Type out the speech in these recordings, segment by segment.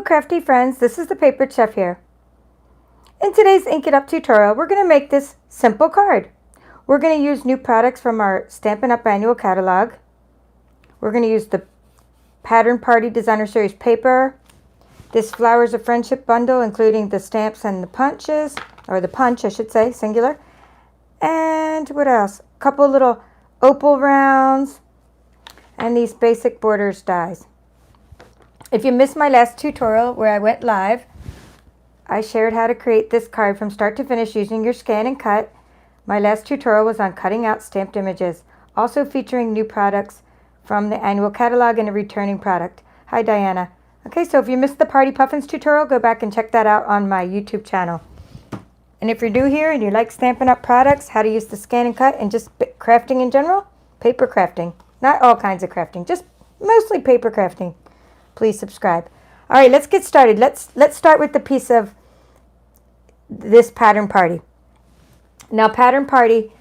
crafty friends, this is the Paper Chef here. In today's Ink It Up tutorial, we're going to make this simple card. We're going to use new products from our Stampin' Up! Annual catalog. We're going to use the Pattern Party Designer Series paper, this Flowers of Friendship bundle, including the stamps and the punches, or the punch, I should say, singular. And what else? A couple little opal rounds, and these basic borders dies. If you missed my last tutorial where I went live, I shared how to create this card from start to finish using your scan and cut. My last tutorial was on cutting out stamped images, also featuring new products from the annual catalog and a returning product. Hi Diana. Okay, so if you missed the Party Puffins tutorial, go back and check that out on my YouTube channel. And if you're new here and you like Stampin' Up! Products, how to use the scan and cut, and just crafting in general, paper crafting. Not all kinds of crafting, just mostly paper crafting. Please subscribe. All right, let's get started. Let's start with the piece of this Pattern Party. Now, Pattern Party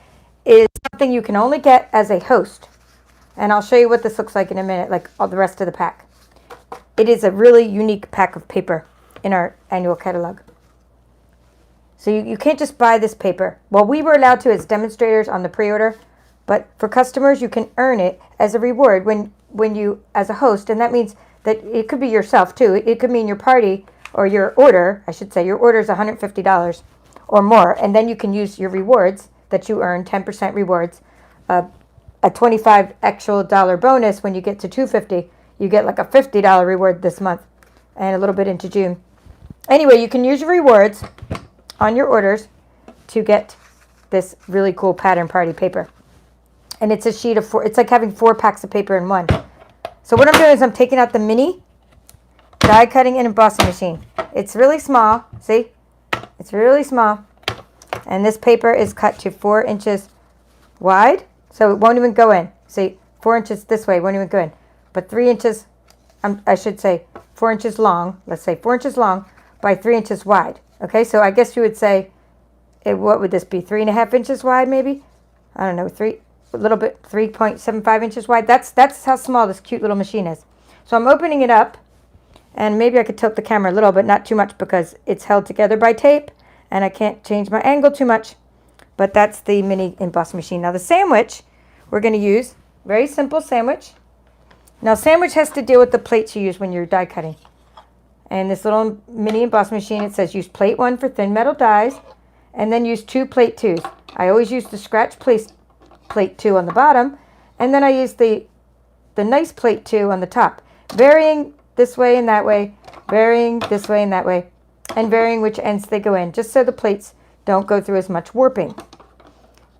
is something you can only get as a host. And I'll show you what this looks like in a minute, like all the rest of the pack. It is a really unique pack of paper in our annual catalog. So you can't just buy this paper. Well, we were allowed to as demonstrators on the pre-order, but for customers, you can earn it as a reward when you, as a host, and that means that it could be yourself too. It could mean your party or your order, I should say, your order is $150 or more, and then you can use your rewards that you earn, 10% rewards, a $25 actual dollar bonus when you get to $250. You get like a $50 reward this month and a little bit into June. Anyway, you can use your rewards on your orders to get this really cool Pattern Party paper. And it's a sheet of 4. It's like having 4 packs of paper in one. So what I'm doing is I'm taking out the mini die cutting and embossing machine. It's really small. See? It's really small. And this paper is cut to 4 inches wide. So it won't even go in. See? 4 inches this way won't even go in. But 3 inches, I should say 4 inches long. Let's say 4 inches long by 3 inches wide. Okay? So I guess you would say, what would this be? 3.5 inches wide maybe? I don't know. A little bit, 3.75 inches wide. That's how small this cute little machine is. So I'm opening it up, and maybe I could tilt the camera a little, but not too much because it's held together by tape, and I can't change my angle too much. But that's the mini embossing machine. Now the sandwich, we're going to use very simple sandwich. Now sandwich has to deal with the plates you use when you're die cutting. And this little mini embossing machine, it says use plate 1 for thin metal dies, and then use 2 plate 2s. I always use the scratch plate 2 on the bottom, and then I use the nice plate 2 on the top, varying this way and that way, varying this way and that way, and varying which ends they go in, just so the plates don't go through as much warping.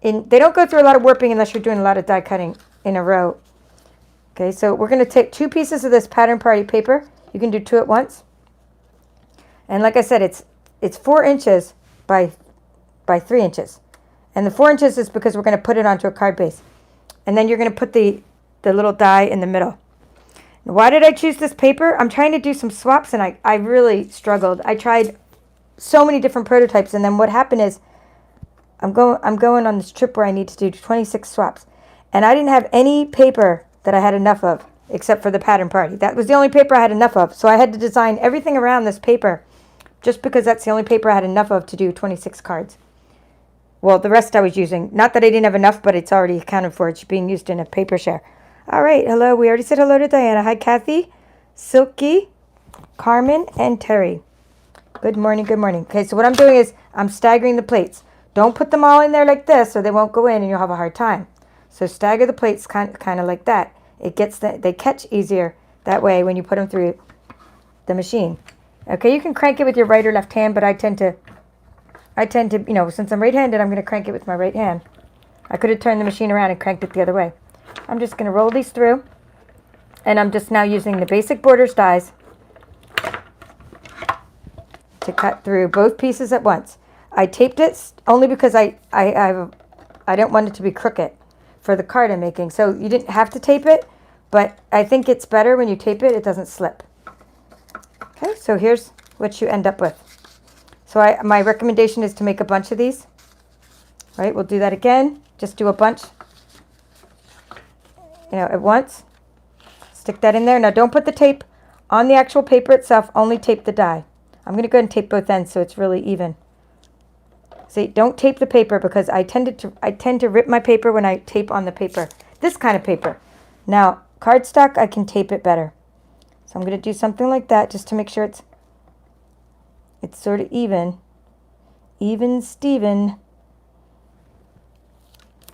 They don't go through a lot of warping unless you're doing a lot of die cutting in a row. Okay, so we're going to take 2 pieces of this Pattern Party paper. You can do 2 at once. And like I said, it's 4 inches by 3 inches. And the 4 inches is because we're going to put it onto a card base. And then you're going to put the little die in the middle. Why did I choose this paper? I'm trying to do some swaps, and I really struggled. I tried so many different prototypes, and then what happened is I'm going on this trip where I need to do 26 swaps. And I didn't have any paper that I had enough of, except for the Pattern Party. That was the only paper I had enough of. So I had to design everything around this paper, just because that's the only paper I had enough of to do 26 cards. Well, the rest I was using. Not that I didn't have enough, but it's already accounted for. It's being used in a paper share. All right, hello. We already said hello to Diana. Hi, Kathy, Silky, Carmen, and Terry. Good morning, good morning. Okay, so what I'm doing is I'm staggering the plates. Don't put them all in there like this or they won't go in and you'll have a hard time. So stagger the plates kind of like that. They catch easier that way when you put them through the machine. Okay, you can crank it with your right or left hand, but I tend to, since I'm right-handed, I'm going to crank it with my right hand. I could have turned the machine around and cranked it the other way. I'm just going to roll these through, and I'm just now using the basic borders dies to cut through both pieces at once. I taped it only because I don't want it to be crooked for the card I'm making. So you didn't have to tape it, but I think it's better when you tape it, it doesn't slip. Okay, so here's what you end up with. So my recommendation is to make a bunch of these. Right, we'll do that again. Just do a bunch, at once. Stick that in there. Now don't put the tape on the actual paper itself, only tape the die. I'm going to go ahead and tape both ends so it's really even. See, don't tape the paper because I tend to rip my paper when I tape on the paper. This kind of paper. Now, cardstock, I can tape it better. So I'm going to do something like that just to make sure it's sort of even. Even Steven.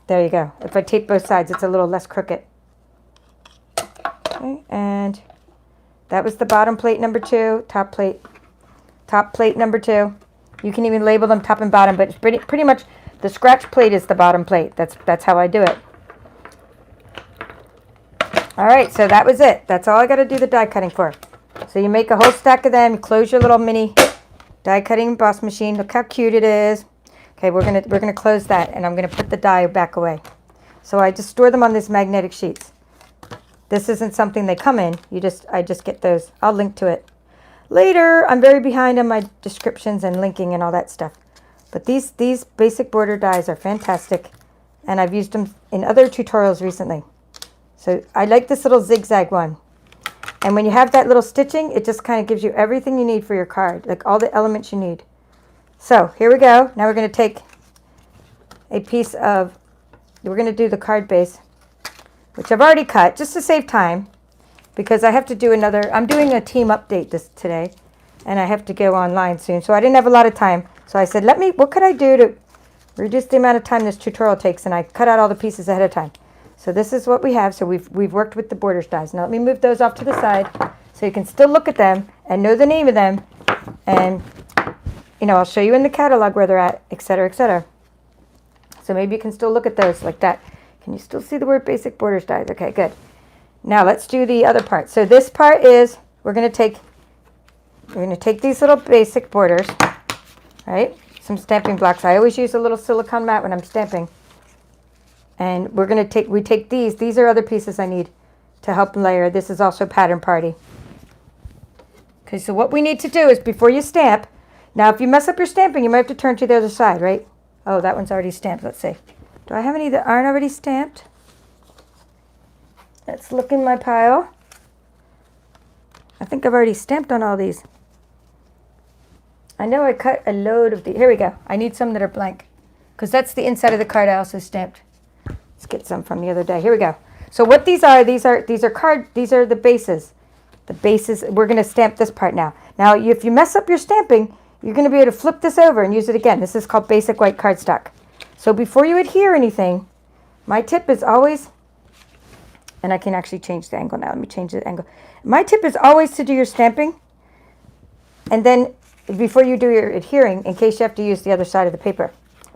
There you go. If I tape both sides, it's a little less crooked. Okay, and that was the bottom plate number 2, top plate number 2. You can even label them top and bottom, but it's pretty much the scratch plate is the bottom plate. That's how I do it. All right, so that was it. That's all I got to do the die cutting for. So you make a whole stack of them, close your little mini die cutting emboss machine. Look how cute it is. Okay, we're gonna close that, and I'm gonna put the die back away. So I just store them on these magnetic sheets. This isn't something they come in. I just get those. I'll link to it later. I'm very behind on my descriptions and linking and all that stuff. But these basic border dies are fantastic, and I've used them in other tutorials recently. So I like this little zigzag one. And when you have that little stitching, it just kind of gives you everything you need for your card, like all the elements you need. So here we go. Now we're going to take a piece of, we're going to do the card base, which I've already cut just to save time because I have to do another, I'm doing a team update today, and I have to go online soon. So I didn't have a lot of time. So I said, what could I do to reduce the amount of time this tutorial takes? And I cut out all the pieces ahead of time. So this is what we have. So we've worked with the borders dies. Now let me move those off to the side so you can still look at them and know the name of them. And, I'll show you in the catalog where they're at, etc., etc. So maybe you can still look at those like that. Can you still see the word basic borders dies? Okay, good. Now let's do the other part. So this part is, we're going to take these little basic borders, right? Some stamping blocks. I always use a little silicone mat when I'm stamping. And we take these are other pieces I need to help layer. This is also Pattern Party. Okay, so what we need to do is before you stamp, now if you mess up your stamping, you might have to turn to the other side, right? Oh, that one's already stamped. Let's see. Do I have any that aren't already stamped? Let's look in my pile. I think I've already stamped on all these. I know I cut a load of these. Here we go. I need some that are blank because that's the inside of the card I also stamped. Let's get some from the other day. Here we go. So what these are the bases. The bases, we're going to stamp this part now. Now, if you mess up your stamping, you're going to be able to flip this over and use it again. This is called basic white cardstock. So before you adhere anything, my tip is always, and I can actually change the angle now. Let me change the angle. My tip is always to do your stamping, and then before you do your adhering, in case you have to use the other side of the paper.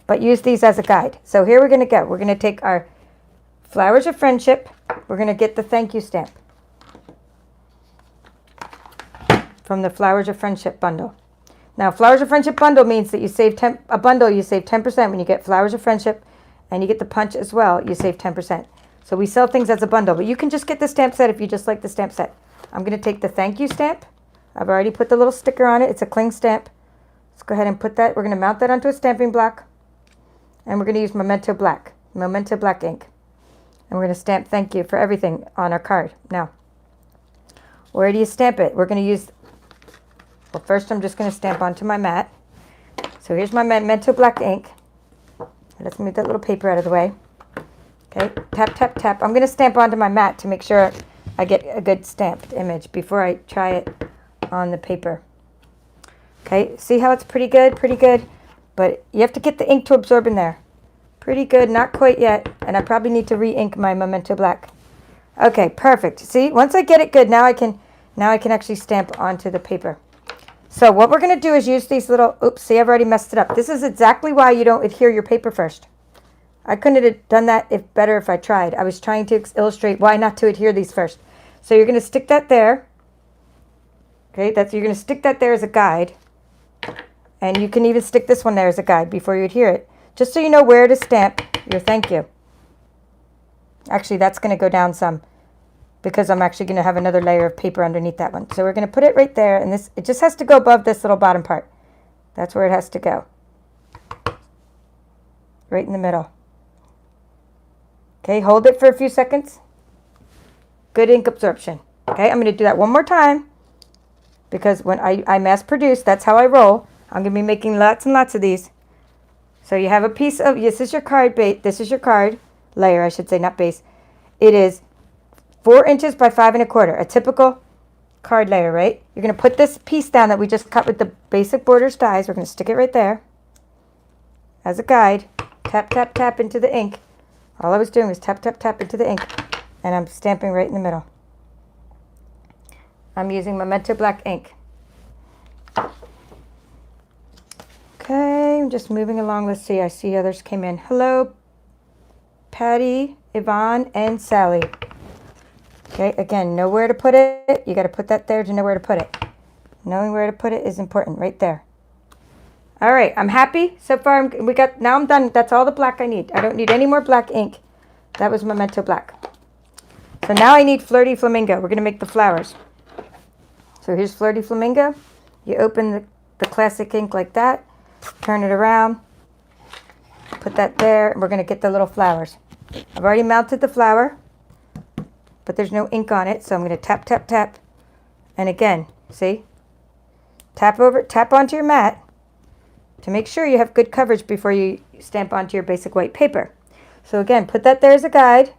But use these as a guide. So here we're going to go. We're going to take our Flowers of Friendship. We're going to get the thank you stamp from the Flowers of Friendship bundle. Now, Flowers of Friendship bundle means that you save a bundle. You save 10% when you get Flowers of Friendship, and you get the punch as well. You save 10%. So we sell things as a bundle, but you can just get the stamp set if you just like the stamp set. I'm going to take the thank you stamp. I've already put the little sticker on it. It's a cling stamp. Let's go ahead and put that. We're going to mount that onto a stamping block. And we're going to use Memento Black ink. And we're going to stamp thank you for everything on our card. Now, where do you stamp it? We're going to use, well, first I'm just going to stamp onto my mat. So here's my Memento Black ink. Let's move that little paper out of the way. Okay, tap, tap, tap. I'm going to stamp onto my mat to make sure I get a good stamped image before I try it on the paper. Okay, see how it's pretty good? Pretty good. But you have to get the ink to absorb in there. Pretty good, not quite yet. And I probably need to re-ink my Memento Black. Okay, perfect. See, once I get it good, now I can actually stamp onto the paper. So what we're going to do is use these little, oops, see, I've already messed it up. This is exactly why you don't adhere your paper first. I couldn't have done that better if I tried. I was trying to illustrate why not to adhere these first. So you're going to stick that there. Okay, you're going to stick that there as a guide. And you can even stick this one there as a guide before you adhere it. Just so you know where to stamp your thank you. Actually, that's going to go down some because I'm actually going to have another layer of paper underneath that one. So we're going to put it right there. And it just has to go above this little bottom part. That's where it has to go. Right in the middle. Okay, hold it for a few seconds. Good ink absorption. Okay, I'm going to do that one more time. because when I mass produce, that's how I roll. I'm going to be making lots and lots of these. So you have a piece of, this is your card base, this is your card layer, I should say, not base. It is 4 inches by 5 1/4, a typical card layer, right? You're going to put this piece down that we just cut with the basic borders dies. We're going to stick it right there as a guide. Tap, tap, tap into the ink. All I was doing was tap, tap, tap into the ink, and I'm stamping right in the middle. I'm using Memento Black ink. Okay, I'm just moving along. Let's see, I see others came in. Hello, Patty, Yvonne, and Sally. Okay, again, know where to put it. You got to put that there to know where to put it. Knowing where to put it is important, right there. All right, I'm happy. So far, now I'm done. That's all the black I need. I don't need any more black ink. That was Memento Black. So now I need Flirty Flamingo. We're going to make the flowers. So here's Flirty Flamingo. You open the classic ink like that. Turn it around. Put that there. And we're going to get the little flowers. I've already mounted the flower, but there's no ink on it. So I'm going to tap, tap, tap. And again, see? Tap onto your mat to make sure you have good coverage before you stamp onto your basic white paper. So again, put that there as a guide.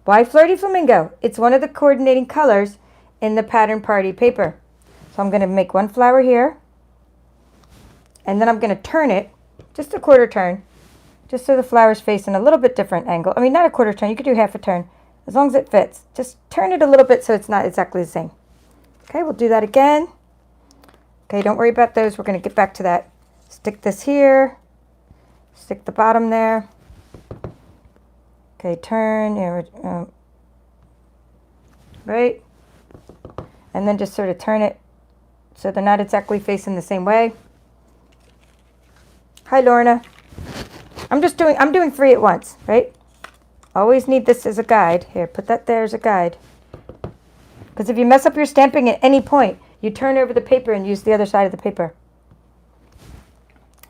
Why Flirty Flamingo? It's one of the coordinating colors in the pattern party paper. So I'm going to make one flower here. And then I'm going to turn it, just a quarter turn, just so the flower's facing a little bit different angle. I mean, not a quarter turn. You could do half a turn, as long as it fits. Just turn it a little bit so it's not exactly the same. Okay, we'll do that again. Okay, don't worry about those. We're going to get back to that. Stick this here. Stick the bottom there. Okay, turn. Right? And then just sort of turn it so they're not exactly facing the same way. Hi, Lorna. I'm doing 3 at once, right? Always need this as a guide. Here, put that there as a guide. Because if you mess up your stamping at any point, you turn over the paper and use the other side of the paper.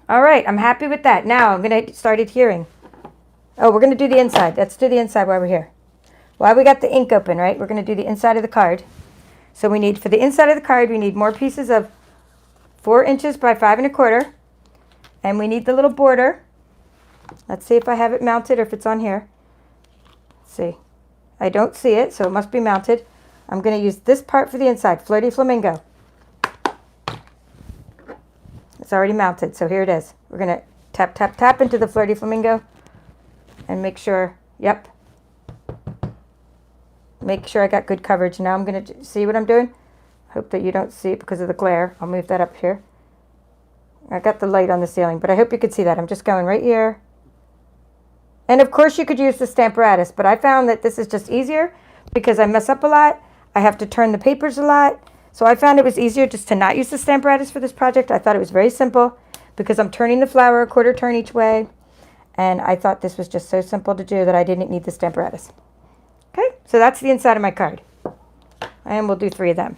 All right, I'm happy with that. Now I'm going to start adhering. Oh, we're going to do the inside. Let's do the inside while we're here. While we got the ink open, right? We're going to do the inside of the card. So we need, for the inside of the card, we need more pieces of 4 inches by 5 1/4. And we need the little border. Let's see if I have it mounted or if it's on here. Let's see. I don't see it, so it must be mounted. I'm going to use this part for the inside, Flirty Flamingo. It's already mounted, so here it is. We're going to tap, tap, tap into the Flirty Flamingo and make sure, yep. Make sure I got good coverage. Now I'm going to see what I'm doing. Hope that you don't see it because of the glare. I'll move that up here. I got the light on the ceiling, but I hope you could see that. I'm just going right here. And of course you could use the Stamparatus, but I found that this is just easier because I mess up a lot. I have to turn the papers a lot. So I found it was easier just to not use the Stamparatus for this project. I thought it was very simple because I'm turning the flower a quarter turn each way. And I thought this was just so simple to do that I didn't need the Stamparatus. Okay, so that's the inside of my card. And we'll do 3 of them.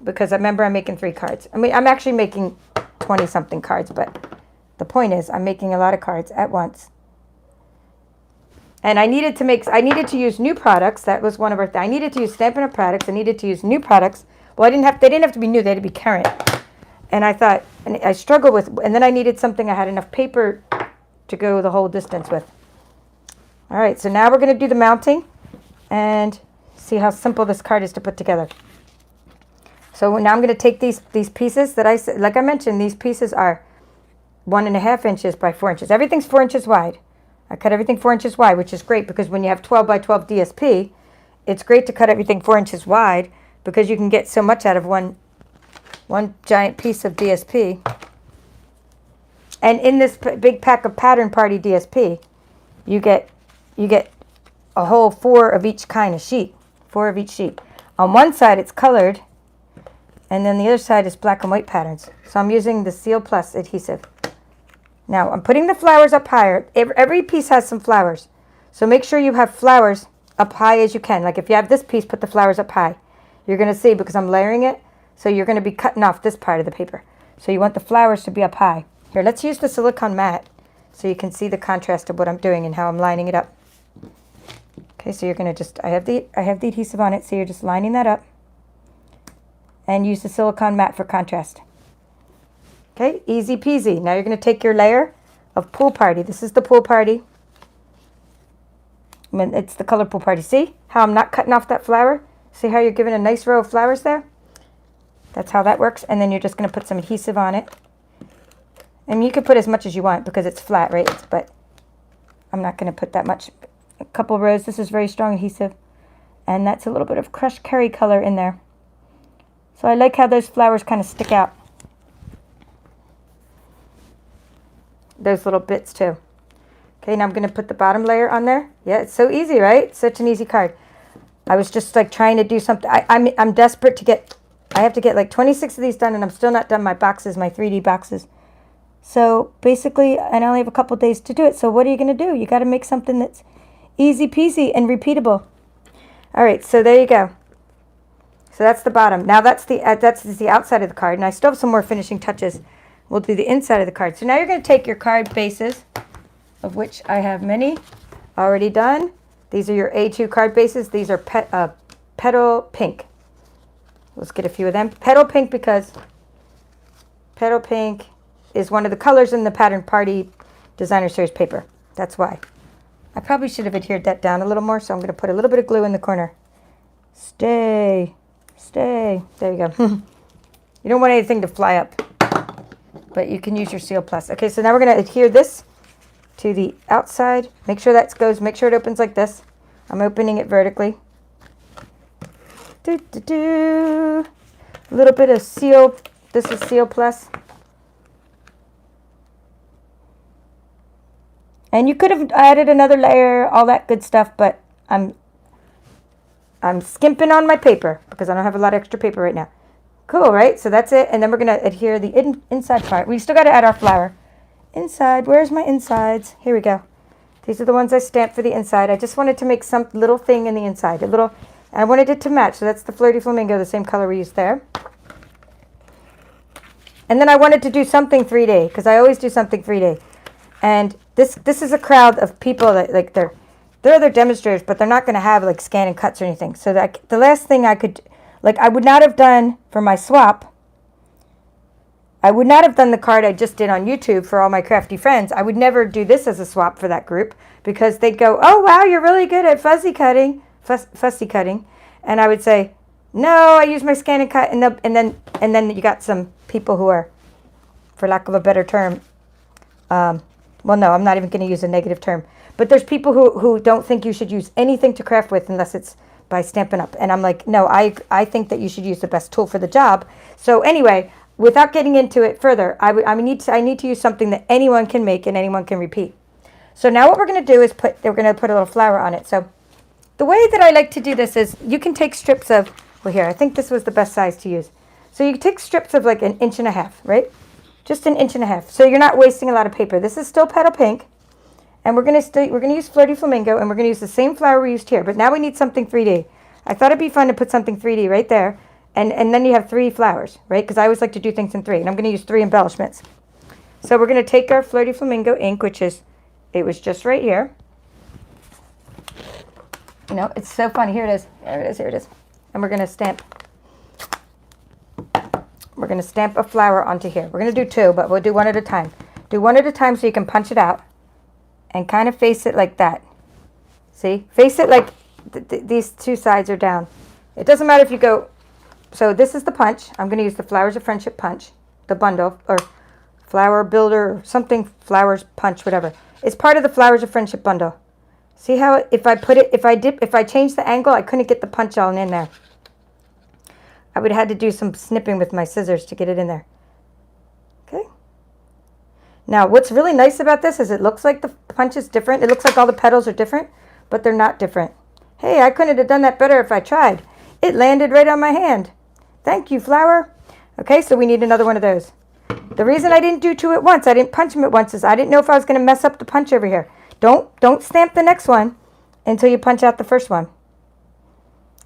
Because remember, I'm making 3 cards. I mean, I'm actually making 20-something cards, but the point is I'm making a lot of cards at once. And I needed to use new products. That was one of our things. I needed to use Stampin' Up! Products. I needed to use new products. Well, they didn't have to be new. They had to be current. And I thought, and I struggled with, and then I needed something I had enough paper to go the whole distance with. All right, so now we're going to do the mounting and see how simple this card is to put together. So now I'm going to take these pieces that like I mentioned, these pieces are 1.5 inches by 4 inches. Everything's 4 inches wide. I cut everything 4 inches wide, which is great because when you have 12 by 12 DSP, it's great to cut everything 4 inches wide because you can get so much out of one giant piece of DSP. And in this big pack of Pattern Party DSP, you get a whole 4 of each kind of sheet, 4 of each sheet. On one side, it's colored, and then the other side is black and white patterns. So I'm using the Seal Plus adhesive. Now, I'm putting the flowers up higher. Every piece has some flowers. So make sure you have flowers up high as you can. Like if you have this piece, put the flowers up high. You're going to see, because I'm layering it, so you're going to be cutting off this part of the paper. So you want the flowers to be up high. Here, let's use the silicone mat so you can see the contrast of what I'm doing and how I'm lining it up. Okay, so you're going to just, I have the adhesive on it, so you're just lining that up. and use the silicone matte for contrast. Okay, easy peasy. Now you're going to take your layer of Pool Party. This is the Pool Party. I mean, it's the color Pool Party. See how I'm not cutting off that flower? See how you're giving a nice row of flowers there? That's how that works. And then you're just going to put some adhesive on it. And you can put as much as you want because it's flat, right? But I'm not going to put that much. A couple rows. This is very strong adhesive. And that's a little bit of crushed curry color in there. So I like how those flowers kind of stick out. Those little bits too. Okay, now I'm going to put the bottom layer on there. Yeah, it's so easy, right? Such an easy card. I was just like trying to do something. I'm desperate to get, I have to get like 26 of these done, and I'm still not done my boxes, my 3D boxes. So basically, I only have a couple days to do it. So what are you going to do? You got to make something that's easy peasy and repeatable. All right, so there you go. So that's the bottom. Now that's the outside of the card, and I still have some more finishing touches. We'll do the inside of the card. So now you're going to take your card bases, of which I have many already done. These are your A2 card bases. These are Petal Pink. Let's get a few of them. Petal Pink because Petal Pink is one of the colors in the Pattern Party Designer Series paper. That's why. I probably should have adhered that down a little more, so I'm going to put a little bit of glue in the corner. Stay. There you go. You don't want anything to fly up, but you can use your Seal Plus. Okay, so now we're going to adhere this to the outside. Make sure that goes, make sure it opens like this. I'm opening it vertically. A little bit of Seal, this is Seal Plus. And you could have added another layer, all that good stuff, but I'm skimping on my paper because I don't have a lot of extra paper right now. Cool, right? So that's it. And then we're going to adhere the inside part. We still got to add our flower. Inside, where's my insides? Here we go. These are the ones I stamped for the inside. I just wanted to make some little thing in the inside. And I wanted it to match. So that's the Flirty Flamingo, the same color we used there. And then I wanted to do something 3D because I always do something 3D. And this is a crowd of people that like they're other demonstrators, but they're not going to have like scan and cuts or anything. So that the last thing I could, like I would not have done for my swap, I would not have done the card I just did on YouTube for all my crafty friends. I would never do this as a swap for that group because they'd go, oh wow, you're really good at fussy cutting. And I would say, no, I use my scan and cut. And then you got some people who are, for lack of a better term, well, no, I'm not even going to use a negative term. But there's people who don't think you should use anything to craft with unless it's by Stampin' Up. And I'm like, no, I think that you should use the best tool for the job. So anyway, without getting into it further, I need to use something that anyone can make and anyone can repeat. So now what we're going to do is we're going to put a little flower on it. So the way that I like to do this is you can take strips of, well here, I think this was the best size to use. So you take strips of like 1.5 inches, right? Just 1.5 inches. So you're not wasting a lot of paper. This is still Petal Pink. And we're going to use Flirty Flamingo, and we're going to use the same flower we used here. But now we need something 3D. I thought it'd be fun to put something 3D right there. And then you have 3 flowers, right? Because I always like to do things in 3. And I'm going to use 3 embellishments. So we're going to take our Flirty Flamingo ink, which is, it was just right here. You know, it's so funny. Here it is. Here it is. And we're going to stamp. We're going to stamp a flower onto here. We're going to do 2, but we'll do 1 at a time. Do 1 at a time so you can punch it out. And kind of face it like that. See? Face it like these 2 sides are down. It doesn't matter if you go... So this is the punch. I'm going to use the Flowers of Friendship punch. The bundle. Or flower builder. Or something. Flowers punch. Whatever. It's part of the Flowers of Friendship bundle. See how if I change the angle, I couldn't get the punch all in there. I would have had to do some snipping with my scissors to get it in there. Okay. Now, what's really nice about this is it looks like the punch is different. It looks like all the petals are different, but they're not different. Hey, I couldn't have done that better if I tried. It landed right on my hand. Thank you, flower. Okay, so we need another one of those. The reason I didn't do 2 at once, I didn't punch them at once, is I didn't know if I was going to mess up the punch over here. Don't stamp the next one until you punch out the first one.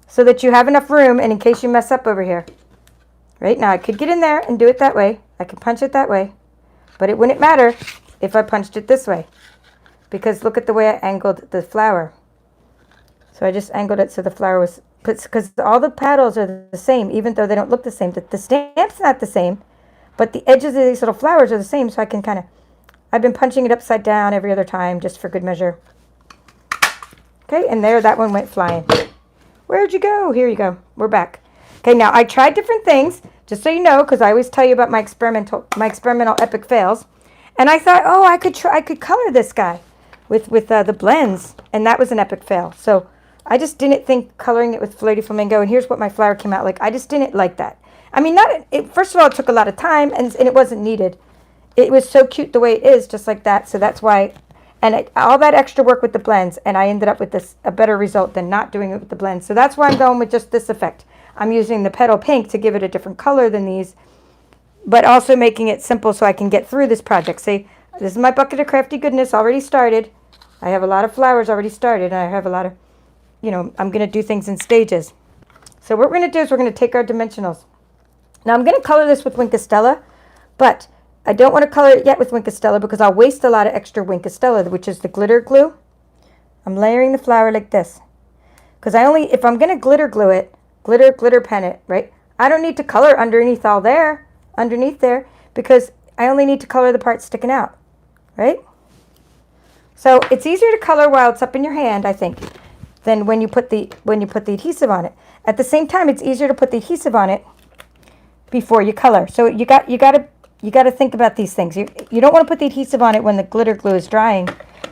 So that you have enough room, and in case you mess up over here. Right now, I could get in there and do it that way. I could punch it that way. But it wouldn't matter if I punched it this way. Because look at the way I angled the flower. So I just angled it so the flower was because all the petals are the same, even though they don't look the same. The stamp's not the same, but the edges of these little flowers are the same, so I can kind of, I've been punching it upside down every other time just for good measure. Okay, and there, that one went flying. Where'd you go? Here you go. We're back. Okay, now I tried different things, just so you know, because I always tell you about my experimental epic fails. And I thought, oh, I could color this guy with the blends, and that was an epic fail. So I just didn't think coloring it with Flirty Flamingo, and here's what my flower came out like. I just didn't like that. I mean, first of all, it took a lot of time, and it wasn't needed. It was so cute the way it is, just like that. So that's why, and all that extra work with the blends, and I ended up with a better result than not doing it with the blends. So that's why I'm going with just this effect. I'm using the petal pink to give it a different color than these, but also making it simple so I can get through this project. See, this is my bucket of crafty goodness already started. I have a lot of flowers already started, and I have a lot of, I'm going to do things in stages. So what we're going to do is we're going to take our dimensionals. Now I'm going to color this with Wink of Stella, but I don't want to color it yet with Wink of Stella because I'll waste a lot of extra Wink of Stella, which is the glitter glue. I'm layering the flower like this. Because if I'm going to glitter glue it, glitter pen it, right? I don't need to color underneath there, because I only need to color the part sticking out, right? So it's easier to color while it's up in your hand, I think, than when you put the adhesive on it. At the same time, it's easier to put the adhesive on it before you color. So you got to think about these things. You don't want to put the adhesive on it when the glitter glue is drying,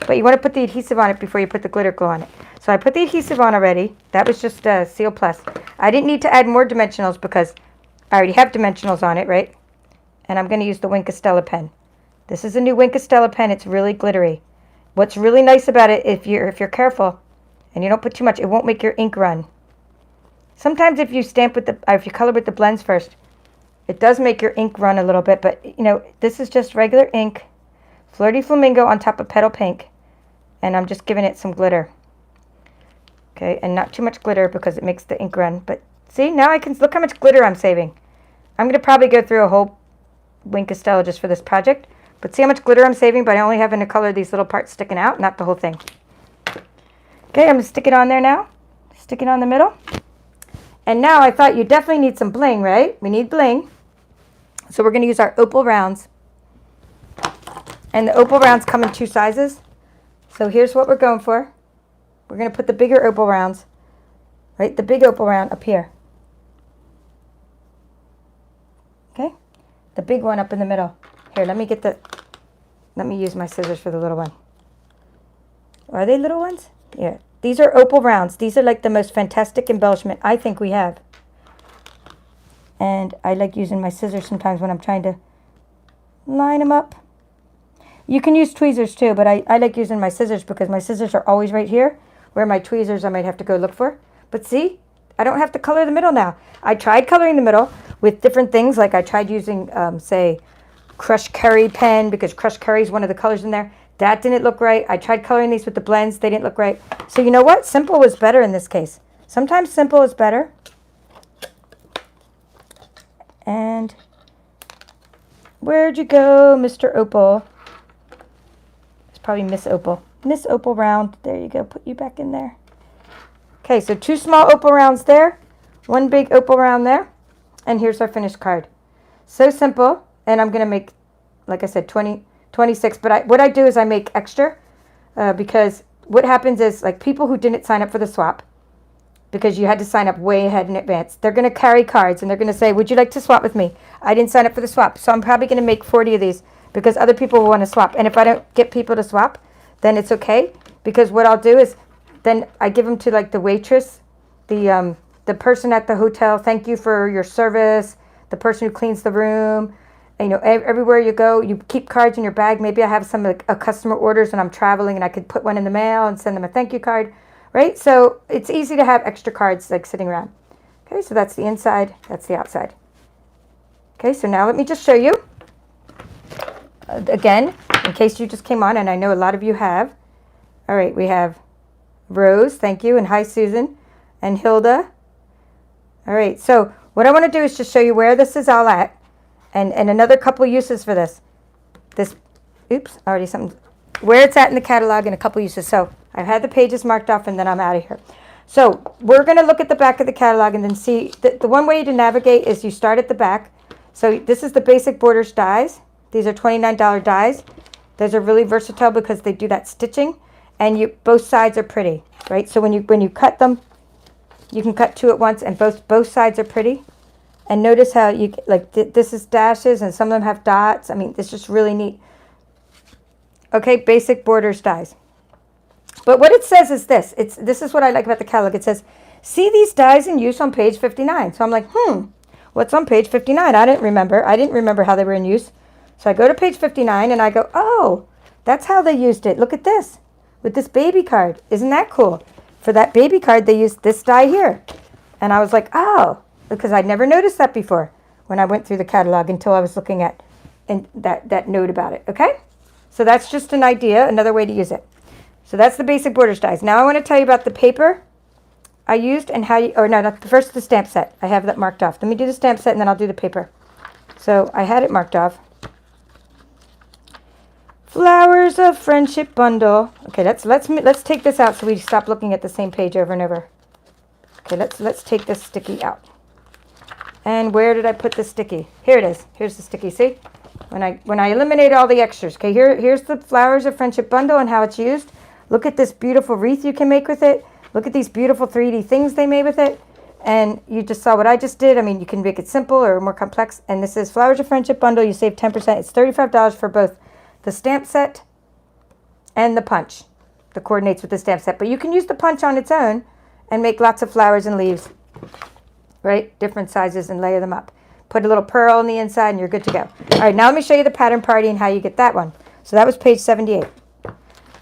but you want to put the adhesive on it before you put the glitter glue on it. So I put the adhesive on already. That was just Seal Plus. I didn't need to add more dimensionals because I already have dimensionals on it, right? And I'm going to use the Wink of Stella pen. This is a new Wink of Stella pen. It's really glittery. What's really nice about it, if you're careful and you don't put too much, it won't make your ink run. Sometimes if you if you color with the blends first, it does make your ink run a little bit, but this is just regular ink, Flirty Flamingo on top of petal pink, and I'm just giving it some glitter. Okay, and not too much glitter because it makes the ink run. But see, now I can look how much glitter I'm saving. I'm going to probably go through a whole Wink of Stella just for this project. But see how much glitter I'm saving by only having to color these little parts sticking out, not the whole thing. Okay, I'm going to stick it on there now. Stick it on the middle. And now I thought you definitely need some bling, right? We need bling. So we're going to use our opal rounds. And the opal rounds come in 2 sizes. So here's what we're going for. We're going to put the bigger opal rounds, right? The big opal round up here. Okay? The big one up in the middle. Here, let me use my scissors for the little one. Are they little ones? Yeah. These are opal rounds. These are like the most fantastic embellishment I think we have. And I like using my scissors sometimes when I'm trying to line them up. You can use tweezers too, but I like using my scissors because my scissors are always right here, where my tweezers I might have to go look for. But see, I don't have to color the middle now. I tried coloring the middle with different things, like I tried using, say, crushed curry pen, because crushed curry is one of the colors in there. That didn't look right. I tried coloring these with the blends. They didn't look right. So you know what? Simple was better in this case. Sometimes simple is better. And where'd you go, Mr. Opal? It's probably Miss Opal. Miss Opal round. There you go. Put you back in there. Okay, so 2 small opal rounds there. 1 big opal round there. And here's our finished card. So simple. And I'm going to make, like I said, 26. But what I do is I make extra because what happens is, like, people who didn't sign up for the swap, because you had to sign up way ahead in advance, they're going to carry cards and they're going to say, would you like to swap with me? I didn't sign up for the swap. So I'm probably going to make 40 of these because other people will want to swap. And if I don't get people to swap, then it's okay. Because what I'll do is then I give them to, like, the waitress, the person at the hotel, thank you for your service, the person who cleans the room. And, everywhere you go, you keep cards in your bag. Maybe I have some a customer orders and I'm traveling and I could put one in the mail and send them a thank you card, right? So it's easy to have extra cards like sitting around. Okay, so that's the inside, that's the outside. Okay, so now let me just show you. Again, in case you just came on, and I know a lot of you have. All right, we have Rose, thank you, and hi Susan, and Hilda. All right, so what I want to do is just show you where this is all at. And another couple uses for this. Where it's at in the catalog and a couple uses. So I've had the pages marked off and then I'm out of here. So we're going to look at the back of the catalog and then see, the one way to navigate is you start at the back. So this is the basic borders dies. These are $29 dies. Those are really versatile because they do that stitching, and both sides are pretty, right? So when you cut them, you can cut two at once, and both sides are pretty. And notice how you like this is dashes, and some of them have dots. I mean, it's just really neat. Okay, basic borders dies. But what it says is this. This is what I like about the catalog. It says, see these dies in use on page 59. So I'm like, what's on page 59? I didn't remember how they were in use. So I go to page 59 and I go, oh, that's how they used it. Look at this with this baby card. Isn't that cool? For that baby card, they used this die here. And I was like, oh, because I'd never noticed that before when I went through the catalog until I was looking at that note about it. Okay. So that's just an idea, another way to use it. So that's the basic borders dies. Now I want to tell you about the paper I used and how you, or no, not first the stamp set. I have that marked off. Let me do the stamp set and then I'll do the paper. So I had it marked off. Flowers of Friendship bundle. Okay, let's take this out so we stop looking at the same page over and over. Okay, let's take this sticky out. And where did I put the sticky? Here it is. Here's the sticky. See? When I eliminate all the extras. Okay, here's the Flowers of Friendship bundle and how it's used. Look at this beautiful wreath you can make with it. Look at these beautiful 3D things they made with it. And you just saw what I just did. I mean, you can make it simple or more complex. And this is Flowers of Friendship bundle. You save 10%. It's $35 for both the stamp set and the punch. That coordinates with the stamp set. But you can use the punch on its own and make lots of flowers and leaves. Right? Different sizes and layer them up. Put a little pearl on the inside and you're good to go. All right, now let me show you the pattern party and how you get that one. So that was page 78.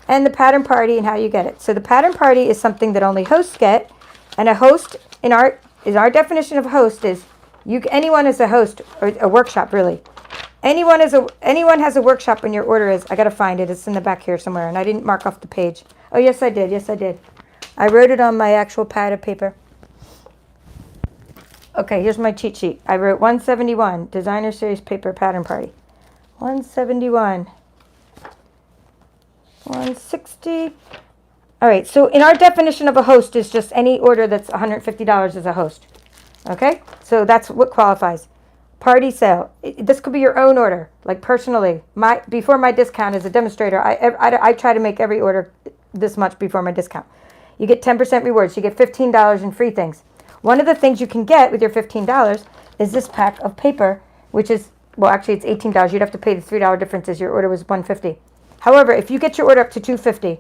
And the pattern party and how you get it. So the pattern party is something that only hosts get. And a host in our definition of host is anyone is a host, or a workshop really. Anyone has a workshop when your order is. I gotta find it. It's in the back here somewhere, and I didn't mark off the page. Oh yes I did. Yes I did. I wrote it on my actual pad of paper. Okay, here's my cheat sheet. I wrote 171 Designer Series Paper Pattern Party. 171. 160. All right, so in our definition of a host is just any order that's $150 as a host. Okay, so that's what qualifies. Party sale. This could be your own order, like personally. Before my discount as a demonstrator, I try to make every order this much before my discount. You get 10% rewards. You get $15 in free things. One of the things you can get with your $15 is this pack of paper, which is, well, actually it's $18. You'd have to pay the $3 difference as your order was $150. However, if you get your order up to $250,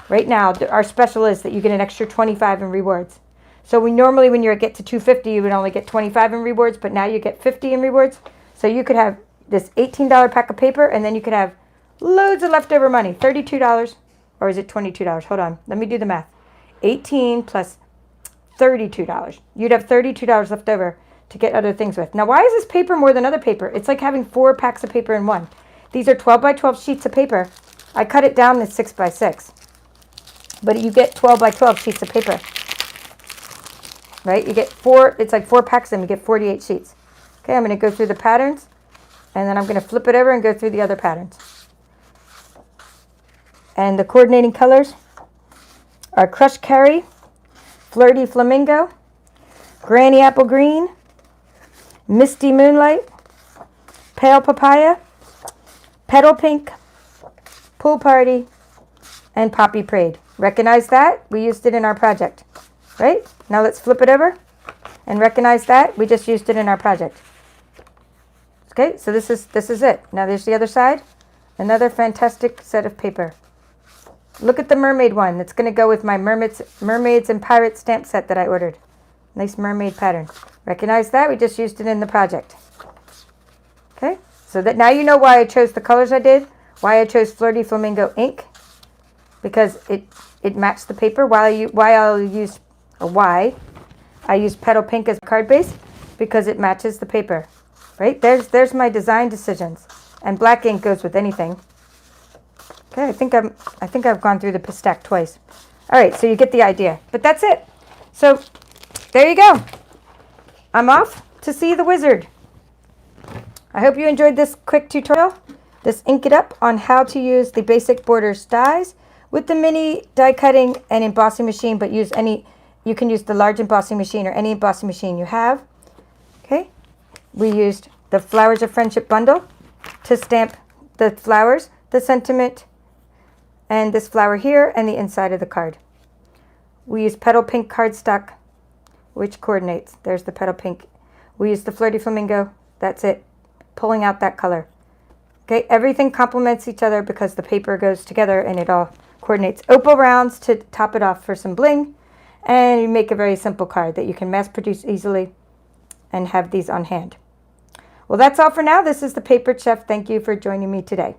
right now, our special is that you get an extra $25 in rewards. So when you get to $250, you would only get $25 in rewards, but now you get $50 in rewards. So you could have this $18 pack of paper, and then you could have loads of leftover money, $32, or is it $22? Hold on, let me do the math. 18 plus $32. You'd have $32 left over to get other things with. Now, why is this paper more than other paper? It's like having 4 packs of paper in one. These are 12 by 12 sheets of paper. I cut it down to 6 by 6. But you get 12 by 12 sheets of paper. Right? You get 4, it's like 4 packs and you get 48 sheets. Okay, I'm going to go through the patterns, and then I'm going to flip it over and go through the other patterns. And the coordinating colors are Crushed Curry, Flirty Flamingo, Granny Apple Green, Misty Moonlight, Pale Papaya, Petal Pink, Pool Party, and Poppy Parade. Recognize that? We used it in our project. Right? Now let's flip it over and recognize that. We just used it in our project. Okay, so this is it. Now there's the other side. Another fantastic set of paper. Look at the mermaid one. That's going to go with my mermaids and pirates stamp set that I ordered. Nice mermaid pattern. Recognize that? We just used it in the project. Okay, so that now you know why I chose the colors I did. Why I chose Flirty Flamingo ink. Because it matched the paper. Why I use Petal Pink as a card base, because it matches the paper. Right? There's my design decisions. And black ink goes with anything. Okay, I think I've gone through the stack twice. All right, so you get the idea. But that's it. So there you go. I'm off to see the wizard. I hope you enjoyed this quick tutorial. This Ink It Up on how to use the basic borders dies with the mini die cutting and embossing machine, but you You can use the large embossing machine or any embossing machine you have. Okay, we used the Flowers of Friendship bundle to stamp the flowers, the sentiment, and this flower here, and the inside of the card. We used Petal Pink cardstock, which coordinates. There's the Petal Pink. We used the Flirty Flamingo. That's it. Pulling out that color. Okay, everything complements each other because the paper goes together and it all coordinates. Opal rounds to top it off for some bling. And you make a very simple card that you can mass produce easily and have these on hand. Well, that's all for now. This is the Paper Chef. Thank you for joining me today.